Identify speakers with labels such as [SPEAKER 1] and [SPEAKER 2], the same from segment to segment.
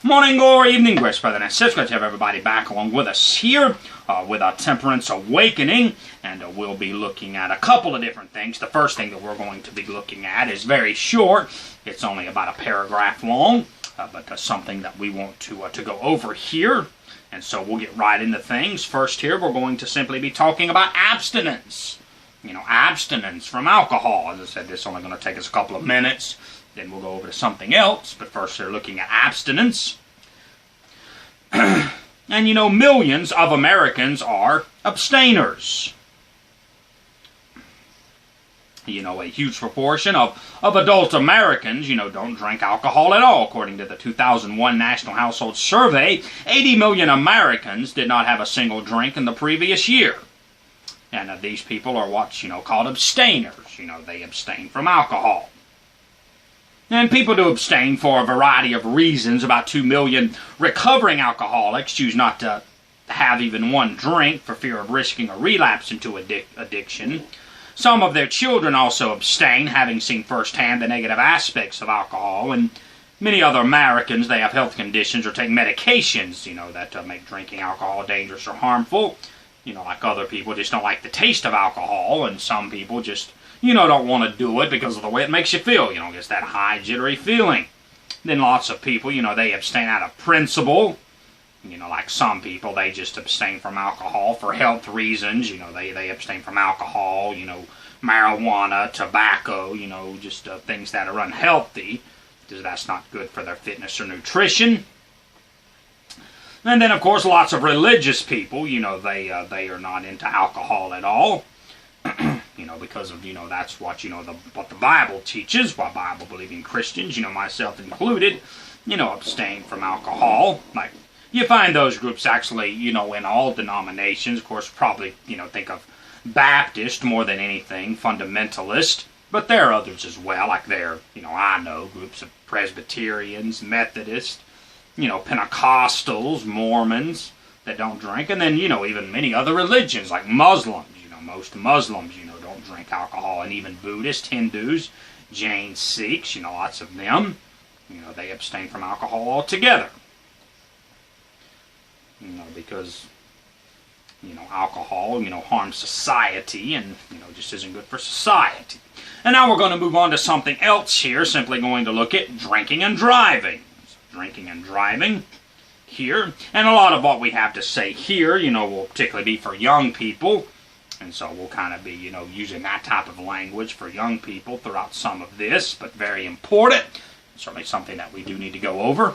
[SPEAKER 1] Morning or evening, grace, brother and sister. Let's have everybody back along with us here with our Temperance Awakening, and we'll be looking at a couple of different things. The first thing that we're going to be looking at is very short. It's only about a paragraph long, but something that we want to go over here. And so we'll get right into things. First here, we're going to simply be talking about abstinence. Abstinence from alcohol. As I said, this is only going to take us a couple of minutes. Then we'll go over to something else, but first they're looking at abstinence. And millions of Americans are abstainers. A huge proportion of adult Americans, don't drink alcohol at all. According to the 2001 National Household Survey, 80 million Americans did not have a single drink in the previous year. And these people are what's, called abstainers. They abstain from alcohol. And people do abstain for a variety of reasons. About 2 million recovering alcoholics choose not to have even one drink for fear of risking a relapse into addiction. Some of their children also abstain, having seen firsthand the negative aspects of alcohol. And many other Americans, they have health conditions or take medications, that make drinking alcohol dangerous or harmful. Like other people just don't like the taste of alcohol, and some people just don't want to do it because of the way it makes you feel. Gets that high, jittery feeling. Then lots of people, they abstain out of principle. Like some people, they just abstain from alcohol for health reasons. They abstain from alcohol, marijuana, tobacco, just things that are unhealthy, because that's not good for their fitness or nutrition. And then, of course, lots of religious people, they are not into alcohol at all. Because of, that's what, what the Bible teaches, what Bible-believing Christians, myself included, abstain from alcohol. Like, you find those groups actually, in all denominations. Of course, probably, think of Baptist more than anything, fundamentalist. But there are others as well, like there, I know groups of Presbyterians, Methodists, Pentecostals, Mormons that don't drink. And then, even many other religions like Muslims. Most Muslims, don't drink alcohol, and even Buddhists, Hindus, Jains, Sikhs, lots of them, they abstain from alcohol altogether. Because, alcohol, harms society and, just isn't good for society. And now we're going to move on to something else here, simply going to look at drinking and driving. So drinking and driving here, and a lot of what we have to say here, will particularly be for young people. And so we'll kind of be, using that type of language for young people throughout some of this, but very important. Certainly something that we do need to go over.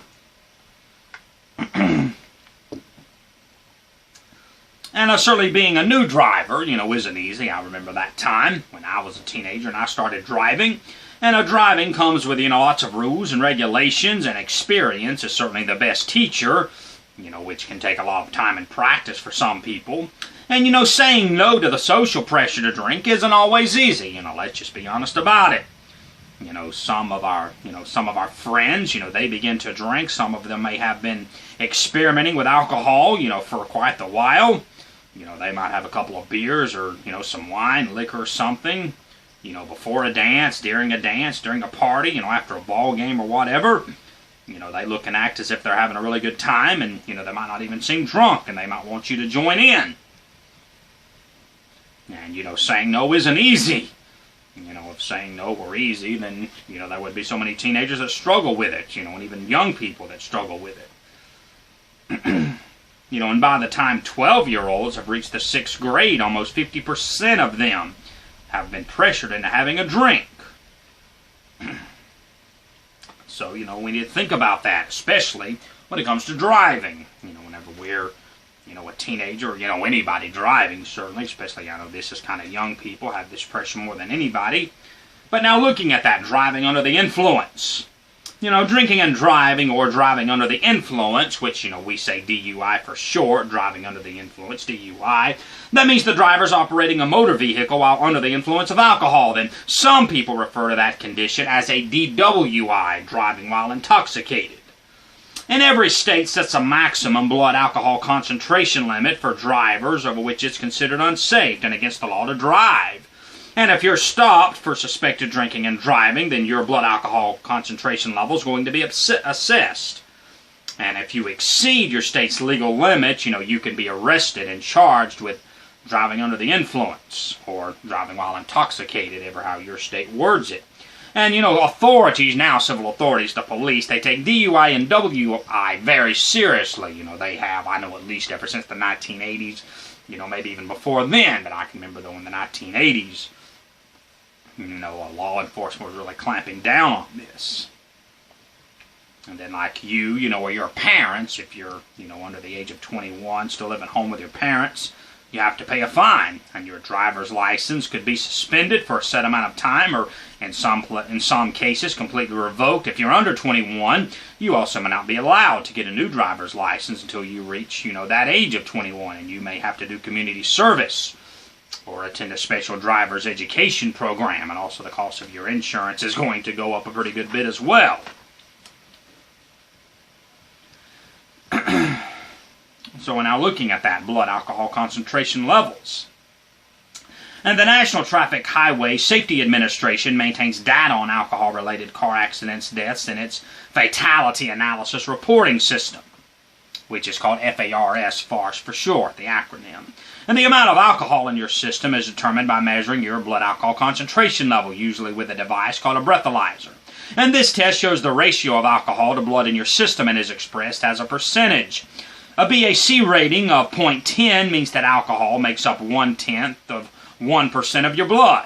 [SPEAKER 1] And certainly being a new driver, isn't easy. I remember that time when I was a teenager and I started driving. And driving comes with, lots of rules and regulations, and experience is certainly the best teacher, which can take a lot of time and practice for some people. And, saying no to the social pressure to drink isn't always easy. Let's just be honest about it. Some of our friends, they begin to drink. Some of them may have been experimenting with alcohol, for quite a while. They might have a couple of beers or, some wine, liquor or something, before a dance, during a party, after a ball game or whatever. They look and act as if they're having a really good time, and, they might not even seem drunk, and they might want you to join in. And, saying no isn't easin if saying no were easy, then, there would be so many teenagers that struggle with it, and even young people that struggle with it. And by the time 12-year-olds have reached the 6th grade, almost 50% of them have been pressured into having a drink. So, we need to think about that, especially when it comes to driving. Whenever we're a teenager, or, anybody driving, certainly, especially, I know this is kind of young people, have this pressure more than anybody. But now looking at that, driving under the influence. Drinking and driving, or driving under the influence, which, we say DUI for short, driving under the influence, DUI. That means the driver's operating a motor vehicle while under the influence of alcohol. Then some people refer to that condition as a DWI, driving while intoxicated. And every state sets a maximum blood alcohol concentration limit for drivers, over which it's considered unsafe and against the law to drive. And if you're stopped for suspected drinking and driving, then your blood alcohol concentration level is going to be assessed. And if you exceed your state's legal limits, you can be arrested and charged with driving under the influence, or driving while intoxicated, ever how your state words it. And, authorities now, civil authorities, the police, they take DUI and WI very seriously. They have, I know at least ever since the 1980s, maybe even before then, but I can remember though in the 1980s, law enforcement was really clamping down on this. And then like you, or your parents, if you're, under the age of 21, still living home with your parents, you have to pay a fine, and your driver's license could be suspended for a set amount of time, or in some cases completely revoked. If you're under 21, you also may not be allowed to get a new driver's license until you reach, that age of 21, and you may have to do community service or attend a special driver's education program, and also the cost of your insurance is going to go up a pretty good bit as well. So we're now looking at that blood alcohol concentration levels. And the National Traffic Highway Safety Administration maintains data on alcohol-related car accidents, deaths in its Fatality Analysis Reporting System, which is called FARS, FARS for short, the acronym. And the amount of alcohol in your system is determined by measuring your blood alcohol concentration level, usually with a device called a breathalyzer. And this test shows the ratio of alcohol to blood in your system and is expressed as a percentage. A BAC rating of 0.10 means that alcohol makes up 1/10 of 1% of your blood.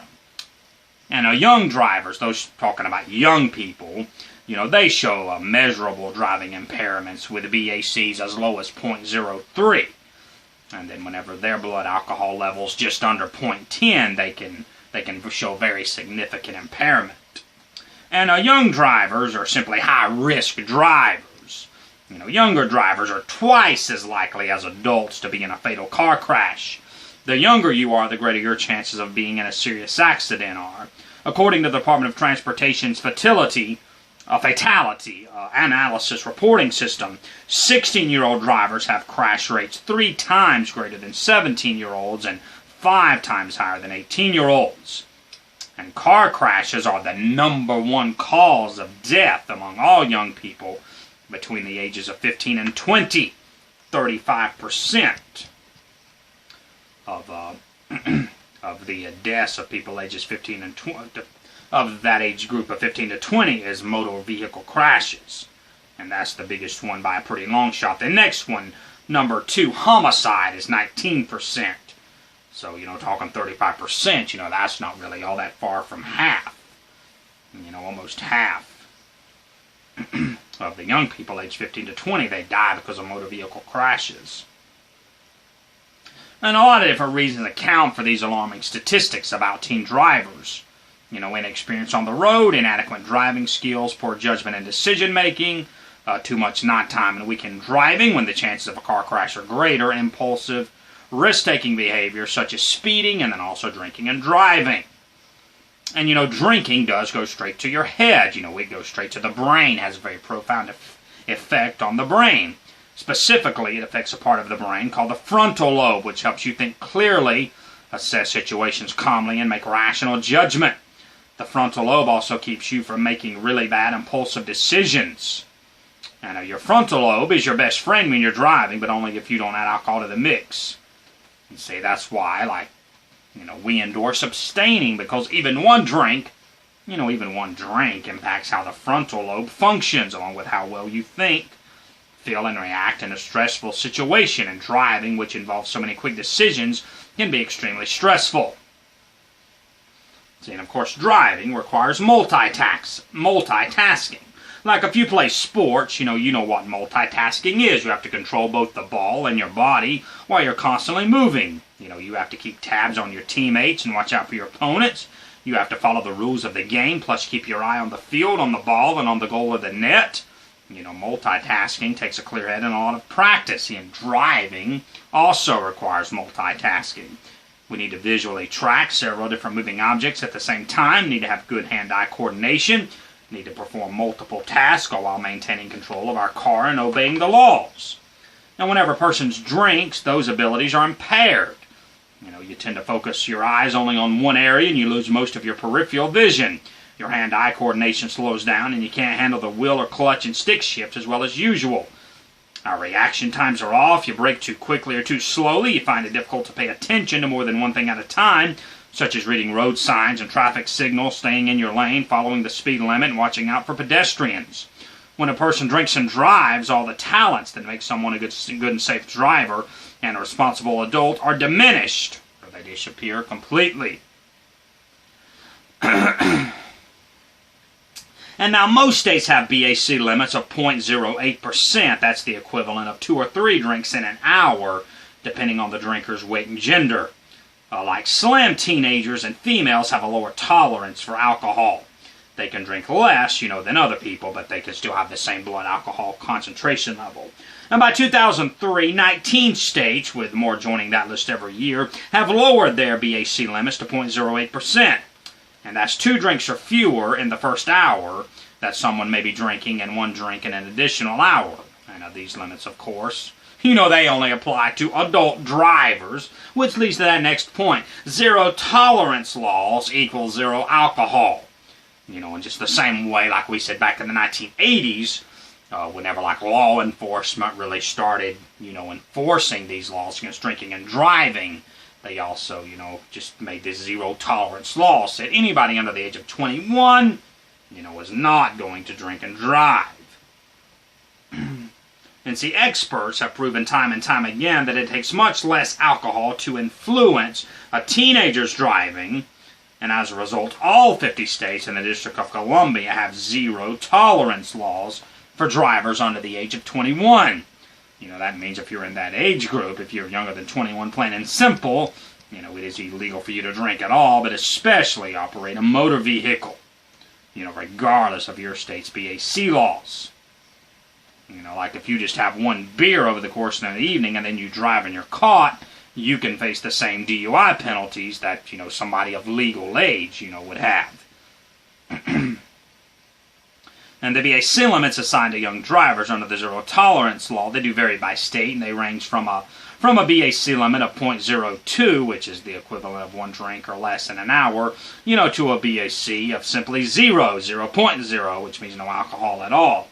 [SPEAKER 1] And young drivers, those talking about young people, they show measurable driving impairments with BACs as low as 0.03. And then whenever their blood alcohol level's just under 0.10, they can show very significant impairment. And young drivers are simply high-risk drivers. Younger drivers are twice as likely as adults to be in a fatal car crash. The younger you are, the greater your chances of being in a serious accident are. According to the Department of Transportation's Fatality Analysis Reporting System, 16-year-old drivers have crash rates 3 times greater than 17-year-olds and 5 times higher than 18-year-olds. And car crashes are the #1 cause of death among all young people between the ages of 15 and 20. 35% of the deaths of people ages 15 and 20, of that age group of 15 to 20 is motor vehicle crashes. And that's the biggest one by a pretty long shot. The next one, #2, homicide, is 19%. So, talking 35%, that's not really all that far from half. Almost half of the young people aged 15 to 20, they die because of motor vehicle crashes. And a lot of different reasons account for these alarming statistics about teen drivers. Inexperience on the road, inadequate driving skills, poor judgment and decision-making, too much nighttime and weekend driving when the chances of a car crash are greater, impulsive, risk-taking behavior such as speeding, and then also drinking and driving. And, drinking does go straight to your head. It goes straight to the brain, has a very profound effect on the brain. Specifically, it affects a part of the brain called the frontal lobe, which helps you think clearly, assess situations calmly, and make rational judgment. The frontal lobe also keeps you from making really bad impulsive decisions. And your frontal lobe is your best friend when you're driving, but only if you don't add alcohol to the mix. And see, that's why, we endorse abstaining, because even one drink impacts how the frontal lobe functions, along with how well you think, feel, and react in a stressful situation. And driving, which involves so many quick decisions, can be extremely stressful. See, and of course, driving requires multitasking. Like if you play sports, you know what multitasking is. You have to control both the ball and your body while you're constantly moving. You have to keep tabs on your teammates and watch out for your opponents. You have to follow the rules of the game, plus keep your eye on the field, on the ball, and on the goal of the net. Multitasking takes a clear head and a lot of practice. And driving also requires multitasking. We need to visually track several different moving objects at the same time. Need to have good hand-eye coordination. Need to perform multiple tasks while maintaining control of our car and obeying the laws. Now, whenever a person drinks, those abilities are impaired. You tend to focus your eyes only on one area and you lose most of your peripheral vision. Your hand-eye coordination slows down and you can't handle the wheel or clutch and stick shift as well as usual. Our reaction times are off. You brake too quickly or too slowly. You find it difficult to pay attention to more than one thing at a time, such as reading road signs and traffic signals, staying in your lane, following the speed limit, and watching out for pedestrians. When a person drinks and drives, all the talents that make someone a good and safe driver and a responsible adult are diminished, or they disappear completely. And now most states have BAC limits of 0.08%. That's the equivalent of 2 or 3 drinks in an hour, depending on the drinker's weight and gender. Like slim, teenagers and females have a lower tolerance for alcohol. They can drink less, than other people, but they can still have the same blood alcohol concentration level. And by 2003, 19 states, with more joining that list every year, have lowered their BAC limits to 0.08%. And that's 2 drinks or fewer in the first hour that someone may be drinking, and 1 drink in an additional hour. And these limits, of course, they only apply to adult drivers, which leads to that next point. Zero tolerance laws equal zero alcohol. In just the same way, like we said back in the 1980s, whenever law enforcement really started, enforcing these laws against drinking and driving, they also, just made this zero tolerance law. Said anybody under the age of 21, is not going to drink and drive. And see, experts have proven time and time again that it takes much less alcohol to influence a teenager's driving, and as a result, all 50 states and the District of Columbia have zero tolerance laws for drivers under the age of 21. That means if you're in that age group, if you're younger than 21, plain and simple, it is illegal for you to drink at all, but especially operate a motor vehicle, regardless of your state's BAC laws. Like if you just have 1 beer over the course of the evening and then you drive and you're caught, you can face the same DUI penalties that, somebody of legal age, would have. And the BAC limits assigned to young drivers under the zero tolerance law, they do vary by state, and they range from a BAC limit of 0.02, which is the equivalent of 1 drink or less in an hour, to a BAC of simply 0.0, which means no alcohol at all.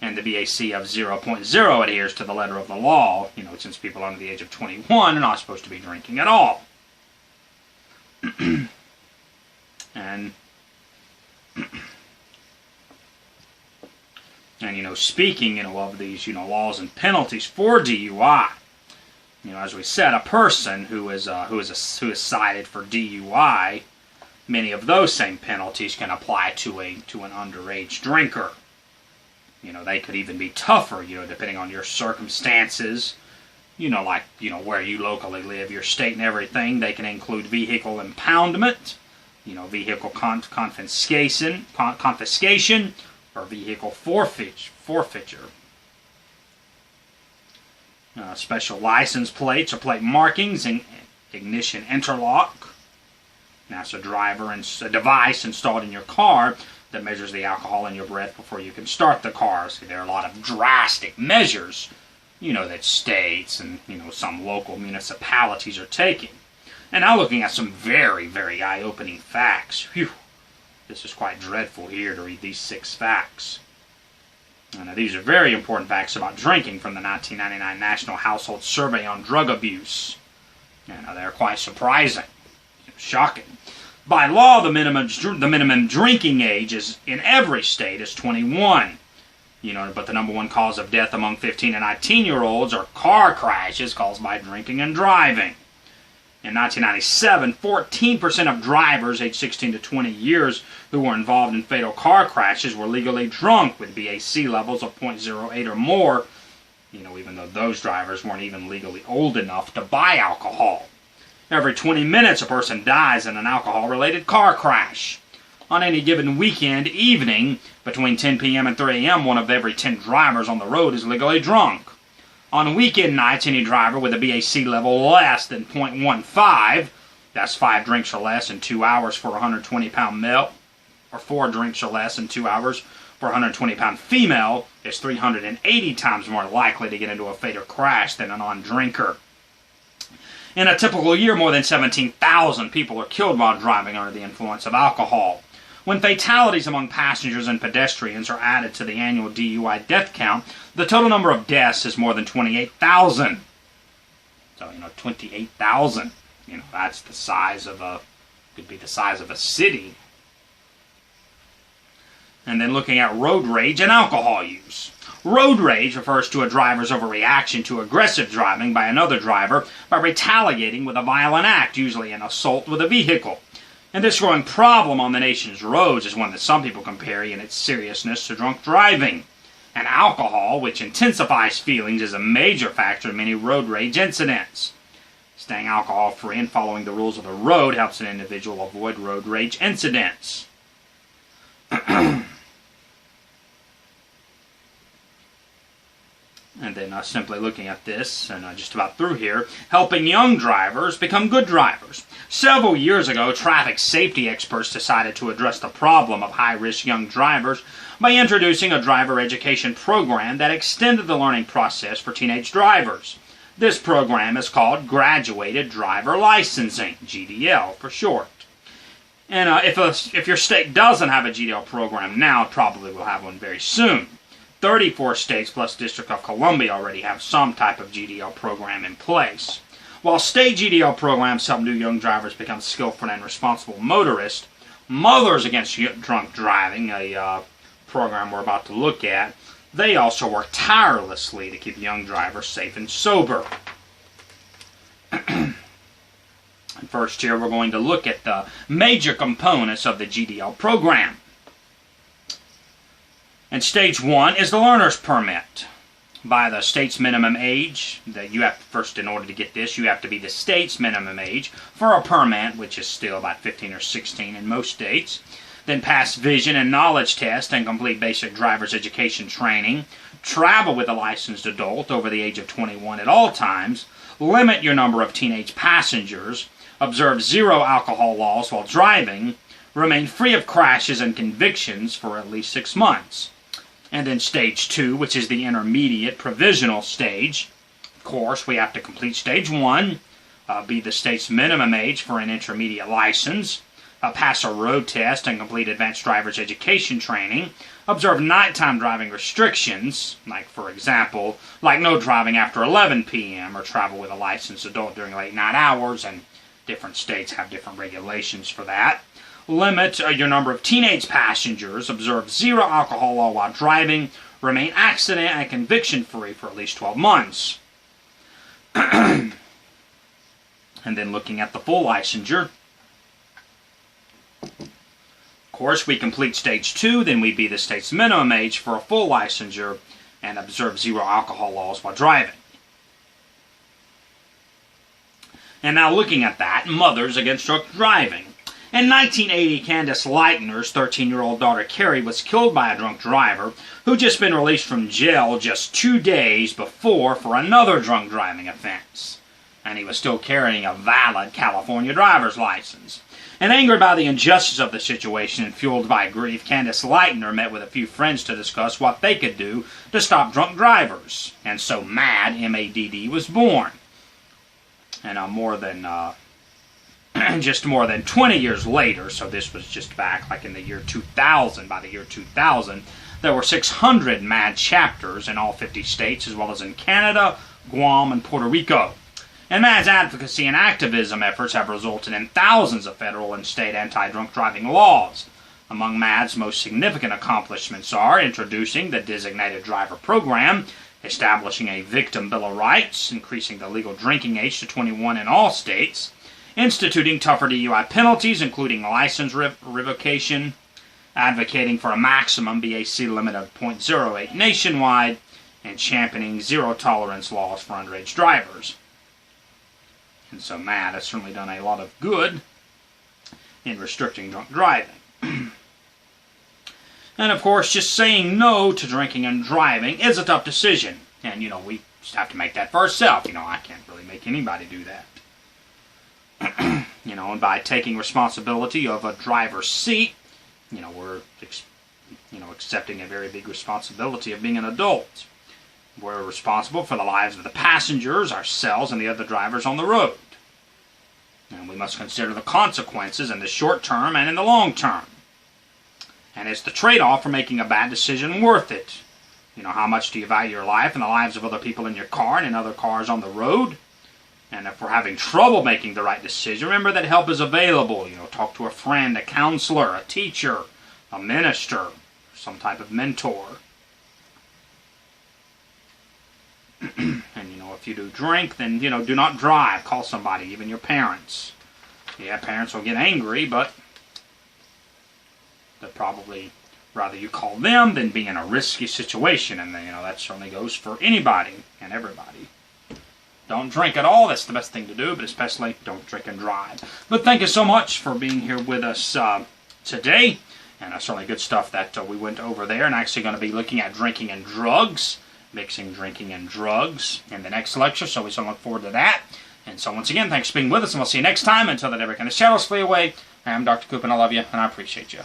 [SPEAKER 1] And the BAC of 0.0 adheres to the letter of the law, since people under the age of 21 are not supposed to be drinking at all. And speaking, of these, laws and penalties for DUI, as we said, a person who is cited for DUI, many of those same penalties can apply to an underage drinker. They could even be tougher, depending on your circumstances, like, where you locally live, your state and everything. They can include vehicle impoundment, vehicle confiscation, or vehicle forfeiture. Special license plates or plate markings, and ignition interlock. That's a device installed in your car that measures the alcohol in your breath before you can start the car. See, there are a lot of drastic measures, that states and, some local municipalities are taking. And now looking at some very, very eye-opening facts. Whew. This is quite dreadful here to read these 6 facts. Now, these are very important facts about drinking from the 1999 National Household Survey on Drug Abuse. They're quite surprising, shocking. By law, the minimum drinking age in every state is 21. But the number 1 cause of death among 15 and 19-year-olds are car crashes caused by drinking and driving. In 1997, 14% of drivers aged 16 to 20 years who were involved in fatal car crashes were legally drunk with BAC levels of 0.08 or more, even though those drivers weren't even legally old enough to buy alcohol. Every 20 minutes, a person dies in an alcohol-related car crash. On any given weekend evening, between 10 p.m. and 3 a.m., 1 of every 10 drivers on the road is legally drunk. On weekend nights, any driver with a BAC level less than 0.15, that's 5 drinks or less in 2 hours for a 120-pound male, or 4 drinks or less in 2 hours for a 120-pound female, is 380 times more likely to get into a fatal crash than a non-drinker. In a typical year, more than 17,000 people are killed while driving under the influence of alcohol. When fatalities among passengers and pedestrians are added to the annual DUI death count, the total number of deaths is more than 28,000. So, 28,000. That's the size of could be the size of a city. And then looking at road rage and alcohol use. Road rage refers to a driver's overreaction to aggressive driving by another driver by retaliating with a violent act, usually an assault with a vehicle. And this growing problem on the nation's roads is one that some people compare in its seriousness to drunk driving. And alcohol, which intensifies feelings, is a major factor in many road rage incidents. Staying alcohol-free and following the rules of the road helps an individual avoid road rage incidents. And then simply looking at this, and just about through here, helping young drivers become good drivers. Several years ago, traffic safety experts decided to address the problem of high-risk young drivers by introducing a driver education program that extended the learning process for teenage drivers. This program is called Graduated Driver Licensing, GDL for short. And if your state doesn't have a GDL program now, it probably will have one very soon. 34 states plus District of Columbia already have some type of GDL program in place. While state GDL programs help new young drivers become skillful and responsible motorists, Mothers Against Drunk Driving, a program we're about to look at, they also work tirelessly to keep young drivers safe and sober. First here we're going to look at the major components of the GDL program. And stage 1 is the learner's permit. By the state's minimum age, that you have first, in order to get this, you have to be the state's minimum age for a permit, which is still about 15 or 16 in most states. Then pass vision and knowledge test and complete basic driver's education training. Travel with a licensed adult over the age of 21 at all times. Limit your number of teenage passengers. Observe 0 alcohol laws while driving. Remain free of crashes and convictions for at least 6 months. And then stage 2, which is the intermediate provisional stage. Of course, we have to complete stage 1, be the state's minimum age for an intermediate license, pass a road test and complete advanced driver's education training, observe nighttime driving restrictions, like for example, like no driving after 11 p.m. or travel with a licensed adult during late night hours, and different states have different regulations for that. Limit your number of teenage passengers, observe 0 alcohol law while driving, remain accident and conviction free for at least 12 months. And then looking at the full licensure. Of course, we complete stage 2, then we be the state's minimum age for a full licensure and observe 0 alcohol laws while driving. And now looking at that, Mothers Against Drunk Driving. In 1980, Candace Leitner's 13-year-old daughter Carrie was killed by a drunk driver who just been released from jail just 2 days before for another drunk driving offense. And he was still carrying a valid California driver's license. And angered by the injustice of the situation and fueled by grief, Candace Leitner met with a few friends to discuss what they could do to stop drunk drivers. And so MADD, M-A-D-D, was born. And just more than 20 years later, so this was just back like in the year 2000, by the year 2000, there were 600 MADD chapters in all 50 states, as well as in Canada, Guam, and Puerto Rico. And MADD's advocacy and activism efforts have resulted in thousands of federal and state anti-drunk driving laws. Among MADD's most significant accomplishments are introducing the Designated Driver Program, establishing a Victim Bill of Rights, increasing the legal drinking age to 21 in all states, instituting tougher DUI penalties, including license revocation, advocating for a maximum BAC limit of .08 nationwide, and championing zero-tolerance laws for underage drivers. And so MADD has certainly done a lot of good in restricting drunk driving. And of course, just saying no to drinking and driving is a tough decision. And, we just have to make that for ourselves. I can't really make anybody do that. And by taking responsibility of a driver's seat, we're, accepting a very big responsibility of being an adult. We're responsible for the lives of the passengers, ourselves, and the other drivers on the road. And we must consider the consequences in the short term and in the long term. And is the trade-off for making a bad decision worth it? You know, how much do you value your life and the lives of other people in your car and in other cars on the road? And if we're having trouble making the right decision, remember that help is available. You know, talk to a friend, a counselor, a teacher, a minister, some type of mentor. And, you know, if you do drink, then, you know, do not drive. Call somebody, even your parents. Yeah, parents will get angry, but they'd probably rather you call them than be in a risky situation. And, you know, that certainly goes for anybody and everybody. Don't drink at all. That's the best thing to do, but especially don't drink and drive. But thank you so much for being here with us today. And certainly good stuff that we went over there. And actually going to be looking at drinking and drugs, mixing drinking and drugs in the next lecture. So we certainly look forward to that. And so once again, thanks for being with us, and we'll see you next time. Until that every kind of shadows flee away, I am Dr. Coop, and I love you, and I appreciate you.